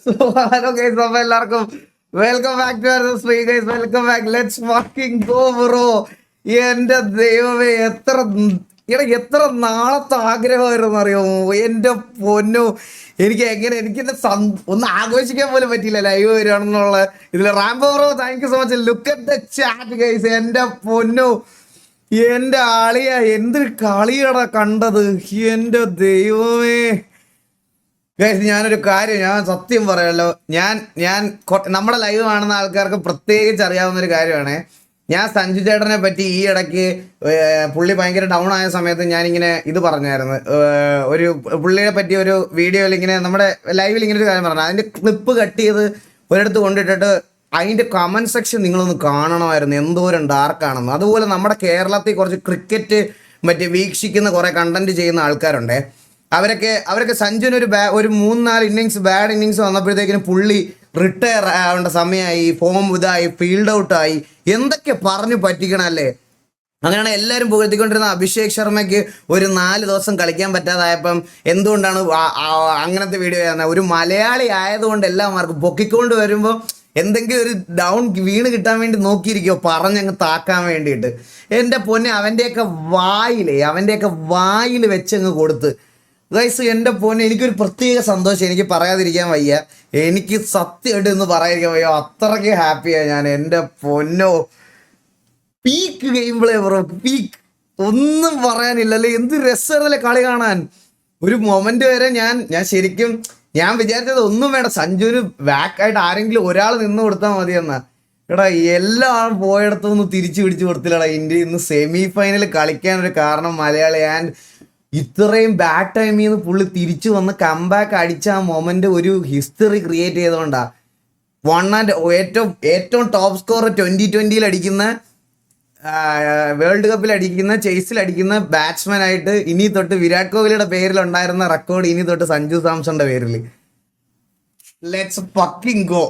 Hello guys, അപ്പൊ എല്ലാവർക്കും welcome back to Sree guys. Welcome back. Let's walking go bro. എന്റെ ദൈവമേ, എത്ര നാളത്തെ ആഗ്രഹമായിരുന്നു അറിയാമോ എന്റെ പൊന്നു. എനിക്കെന്നെ ഒന്ന് ആഘോഷിക്കാൻ പോലും പറ്റിയില്ല ലൈവ് വരികയാണെന്നുള്ള ഇതിൽ. Rambo bro, thank you so much. Look at the chat guys. എന്റെ പൊന്നു, എന്റെ ആളിയ എന്തൊരു കളിയടാ കണ്ടത്. എന്റെ ദൈവമേ ഗൈസ്, ഞാനൊരു കാര്യം ഞാൻ സത്യം പറയാമല്ലോ. ഞാൻ നമ്മുടെ ലൈവ് കാണുന്ന ആൾക്കാർക്ക് പ്രത്യേകിച്ച് അറിയാവുന്ന ഒരു കാര്യമാണ്. ഞാൻ സഞ്ജു ചേട്ടനെ പറ്റി ഈ ഇടയ്ക്ക് പുള്ളി ഭയങ്കര ഡൗൺ ആയ സമയത്ത് ഞാനിങ്ങനെ ഇത് പറഞ്ഞായിരുന്നു. ഒരു പുള്ളിയെ പറ്റി ഒരു വീഡിയോയിൽ ഇങ്ങനെ നമ്മുടെ ലൈവിൽ ഇങ്ങനെ ഒരു കാര്യം പറഞ്ഞു. അതിൻ്റെ ക്ലിപ്പ് കട്ട് ചെയ്ത് ഒരിടത്ത് കൊണ്ടിട്ടിട്ട് അതിൻ്റെ കമൻറ്റ് സെക്ഷൻ നിങ്ങളൊന്ന് കാണണമായിരുന്നു, എന്തോരം ഡാർക്കാണെന്ന്. അതുപോലെ നമ്മുടെ കേരളത്തിൽ കുറച്ച് ക്രിക്കറ്റ് മറ്റേ വീക്ഷിക്കുന്ന കുറേ കണ്ടന്റ് ചെയ്യുന്ന ആൾക്കാരുണ്ടേ. അവരൊക്കെ സഞ്ജുവിന് ഒരു 3-4 ഇന്നിങ്സ് ബാഡ് ഇന്നിങ്സ് വന്നപ്പോഴത്തേക്കിനും പുള്ളി റിട്ടയർ ആവേണ്ട സമയമായി, ഫോം ഇതായി, ഫീൽഡ് ഔട്ടായി, എന്തൊക്കെ പറഞ്ഞു പറ്റിക്കണല്ലേ. അങ്ങനെയാണ് എല്ലാവരും പുകഴ്ത്തിക്കൊണ്ടിരുന്ന അഭിഷേക് ശർമ്മയ്ക്ക് ഒരു 4 ദിവസം കളിക്കാൻ പറ്റാതായപ്പം എന്തുകൊണ്ടാണ് അങ്ങനത്തെ വീഡിയോ ചെയ്യുന്നത്. ഒരു മലയാളി ആയതുകൊണ്ട് എല്ലാവർക്കും പൊക്കിക്കൊണ്ട് വരുമ്പോൾ എന്തെങ്കിലും ഒരു ഡൗൺ വീണ് കിട്ടാൻ വേണ്ടി നോക്കിയിരിക്കുമോ, പറഞ്ഞങ്ങ് താക്കാൻ വേണ്ടിയിട്ട്. എൻ്റെ പൊന്നെ, അവൻ്റെയൊക്കെ വായിൽ വെച്ചങ്ങ് കൊടുത്ത് ഗൈസ്. എൻ്റെ പൊന്നെ, എനിക്കൊരു പ്രത്യേക സന്തോഷം, എനിക്ക് പറയാതിരിക്കാൻ വയ്യ. എനിക്ക് സത്യമായിട്ട് ഇന്ന് പറയാതിരിക്കാൻ വയ്യ, അത്രയ്ക്ക് ഹാപ്പിയാണ് ഞാൻ. എൻ്റെ പൊന്നോ, peak game play bro, peak. ഒന്നും പറയാനില്ലല്ലേ, എന്ത് രസമല്ലേ കളി കാണാൻ. ഒരു മൊമെന്റ് വരെ ഞാൻ ശരിക്കും വിചാരിച്ചത് ഒന്നും വേണ്ട, സഞ്ജുവിന് ബാക്കായിട്ട് ആരെങ്കിലും ഒരാൾ നിന്ന് കൊടുത്താൽ മതിയെന്നാ. എടാ, എല്ലാം പോയിടത്തൊന്നും തിരിച്ചു പിടിച്ചു കൊടുത്തില്ലടാ. ഇന്ത്യ ഇന്ന് സെമി ഫൈനൽ കളിക്കാനൊരു കാരണം മലയാളി. ആൻഡ് ഇത്രയും ബാഡ് ടൈമിൽ നിന്ന് പുള്ളി തിരിച്ചു വന്ന് കംബാക്ക് അടിച്ച ആ മൊമെന്റ് ഒരു ഹിസ്റ്ററി ക്രിയേറ്റ് ചെയ്തുകൊണ്ടാ. ഏറ്റവും ടോപ്പ് സ്കോർ 2020 അടിക്കുന്ന, വേൾഡ് കപ്പിൽ അടിക്കുന്ന, ചേസിൽ അടിക്കുന്ന ബാറ്റ്സ്മാൻ ആയിട്ട് ഇനി തൊട്ട് വിരാട് കോഹ്ലിയുടെ പേരിലുണ്ടായിരുന്ന റെക്കോർഡ് ഇനി തൊട്ട് സഞ്ജു സാംസന്റെ പേരിൽ. Let's fucking go.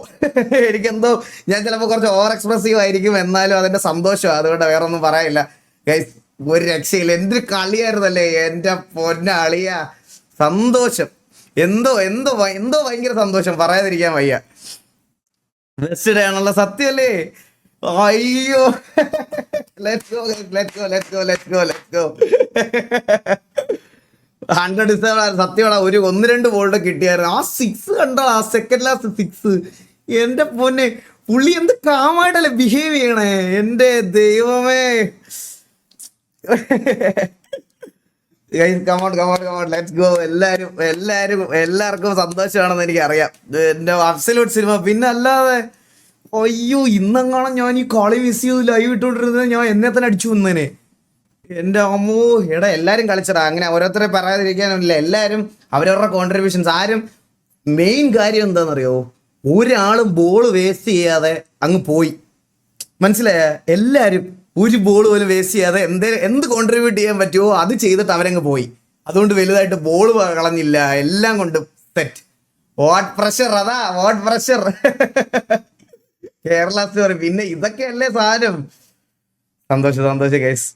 എനിക്കെന്തോ ഞാൻ ചിലപ്പോൾ കുറച്ച് ഓവർ എക്സ്പ്രസീവ് ആയിരിക്കും, എന്നാലും അതിന്റെ സന്തോഷം, അതുകൊണ്ട് വേറെ ഒന്നും പറയാനില്ല ഗൈസ്. ഒരു രക്ഷയില്ല, എന്തൊരു കളിയായിരുന്നല്ലേ എൻ്റെ പൊന്നളിയ. സന്തോഷം, എന്തോ ഭയങ്കര സന്തോഷം, പറയാതിരിക്കാൻ വയ്യ. ബെസ്റ്റ് ഡേ ആണല്ലോ, സത്യമല്ലേ. അയ്യോ, ലെറ്റ്സ് ഗോ 100 സത്യമാണ്. ഒരു 1-2 ബോൾഡ് കിട്ടിയായിരുന്നു. ആ 6 കണ്ടോ, ആ സെക്കൻഡ് ലാസ്റ്റ് 6. എൻ്റെ പൊന്നെ, പുള്ളി എന്ത് കാമായിട്ടല്ലേ ബിഹേവ് ചെയ്യണേ. എൻ്റെ ദൈവമേ, ലെറ്റ്സ് ഗോ. എല്ലാവർക്കും സന്തോഷമാണെന്ന് എനിക്കറിയാം. എൻ്റെ അബ്സല്യൂട്ട് സിനിമ. പിന്നെ അല്ലാതെ അയ്യോ, ഇന്നെങ്ങാണം ഞാൻ ഈ കളി മിസ് ചെയ്ത് ലൈവ് ഇട്ടുകൊണ്ടിരുന്നത് ഞാൻ എന്നെ തന്നെ അടിച്ചു വന്നേനെ. എൻ്റെ അമ്മോ, എല്ലാവരും കളിച്ചടാ. അങ്ങനെ ഓരോരുത്തരെ പറയാതിരിക്കാനില്ല, എല്ലാവരും അവരവരുടെ കോൺട്രിബ്യൂഷൻസ്. ആരും മെയിൻ കാര്യം എന്താണെന്നറിയോ, ഒരാളും ബോൾ വേസ്റ്റ് ചെയ്യാതെ അങ്ങ് പോയി. മനസ്സിലായ? എല്ലാവരും ഒരു ബോൾ പോലും വേസ്റ്റ് ചെയ്യാതെ എന്ത് കോൺട്രിബ്യൂട്ട് ചെയ്യാൻ പറ്റുമോ അത് ചെയ്തിട്ട് അവരങ്ങ് പോയി. അതുകൊണ്ട് വലുതായിട്ട് ബോൾ കളഞ്ഞില്ല, എല്ലാം കൊണ്ട് set. What pressure, what pressure. Kerala story. പിന്നെ ഇതൊക്കെയല്ലേ സാധനം. സന്തോഷം ഗൈസ്.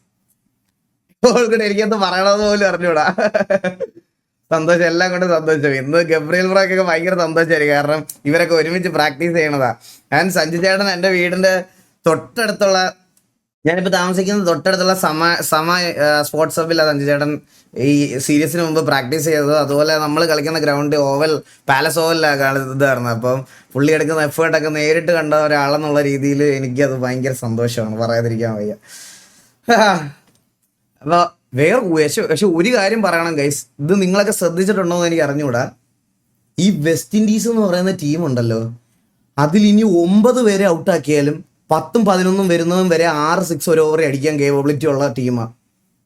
എനിക്കെന്ത് പറയണമെന്ന് പോലും അറിഞ്ഞൂടാ. സന്തോഷം, എല്ലാം കൊണ്ട് സന്തോഷം. ഇന്ന് ഗബ്രിയൽ ബ്രോക്കൊക്കെ ഭയങ്കര സന്തോഷമായിരിക്കും, കാരണം ഇവരൊക്കെ ഒരുമിച്ച് പ്രാക്ടീസ് ചെയ്യണതാ. ഞാൻ സഞ്ജു ചേട്ടൻ എൻ്റെ വീടിന്റെ തൊട്ടടുത്തുള്ള, ഞാനിപ്പോൾ താമസിക്കുന്നത് തൊട്ടടുത്തുള്ള സമ സ്പോർട്സ് ഹബിലാണ് സഞ്ജു ചേട്ടൻ ഈ സീരീസിന് മുമ്പ് പ്രാക്ടീസ് ചെയ്തത്. അതുപോലെ നമ്മൾ കളിക്കുന്ന ഗ്രൗണ്ട് പാലസ് ഓവലിലാണ് ഇതായിരുന്നു. അപ്പം പുള്ളി എടുക്കുന്ന എഫേർട്ടൊക്കെ നേരിട്ട് കണ്ട ഒരാളെന്നുള്ള രീതിയിൽ എനിക്കത് ഭയങ്കര സന്തോഷമാണ്, പറയാതിരിക്കാൻ വയ്യ. അപ്പോൾ പക്ഷെ ഒരു കാര്യം പറയണം ഗൈസ്, ഇത് നിങ്ങളൊക്കെ ശ്രദ്ധിച്ചിട്ടുണ്ടോ എന്ന് എനിക്ക് അറിഞ്ഞുകൂടാ. ഈ വെസ്റ്റ് ഇൻഡീസ് എന്ന് പറയുന്ന ടീമുണ്ടല്ലോ, അതിൽ ഇനി 9 പേരെ ഔട്ടാക്കിയാലും 10ഉം 11ഉം വരുന്നതും വരെ 6 6 ഒരു ഓവർ അടിക്കാൻ കേപ്പബിലിറ്റി ഉള്ള ടീമാണ്.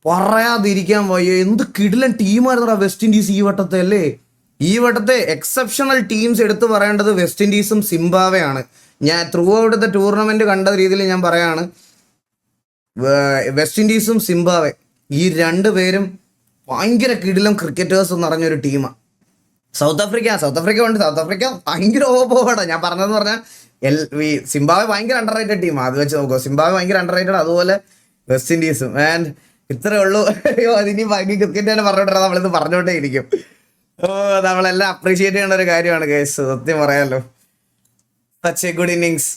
പറയാതിരിക്കാൻ വയ്യ, എന്ത് കിടിലൻ ടീമായിരുന്നടാ വെസ്റ്റ് ഇൻഡീസ് ഈ വട്ടത്തെ. അല്ലേ, ഈ വട്ടത്തെ എക്സെപ്ഷണൽ ടീംസ് എടുത്ത് പറയേണ്ടത് വെസ്റ്റ് ഇൻഡീസും സിംബാബ്വേയാണ്. ഞാൻ ത്രൂ ഔട്ട് ദ ടൂർണമെന്റ് കണ്ട രീതിയിൽ ഞാൻ പറയാണ്, വെസ്റ്റ് ഇൻഡീസും സിംബാബ്വെ ഈ 2 പേരും ഭയങ്കര കിടിലം ക്രിക്കറ്റേഴ്സ് എന്ന് പറഞ്ഞൊരു ടീമാണ്. സൗത്ത് ആഫ്രിക്ക ഭയങ്കര ഓപ്പോടാ. ഞാൻ പറഞ്ഞതെന്ന് പറഞ്ഞാൽ സിംബാബ്വെ ഭയങ്കര അണ്ടർ റേറ്റഡ് ടീമാണ്. അത് വെച്ച് നോക്കുക, സിംബാബ്വെ ഭയങ്കര അണ്ടർ റേറ്റഡ്, അതുപോലെ വെസ്റ്റ് ഇൻഡീസും. ആൻഡ് ഇത്രേ ഉള്ളൂ. അയ്യോ, അതിനി ക്രിക്കറ്റ് തന്നെ പറഞ്ഞോണ്ടിരുന്ന നമ്മളിത് പറഞ്ഞോണ്ടേ ഇരിക്കും. ഓ നമ്മളെല്ലാം അപ്രീഷിയേറ്റ് ചെയ്യേണ്ട ഒരു കാര്യമാണ് ഗൈസ്, സത്യം പറയാലോ. Such A good innings.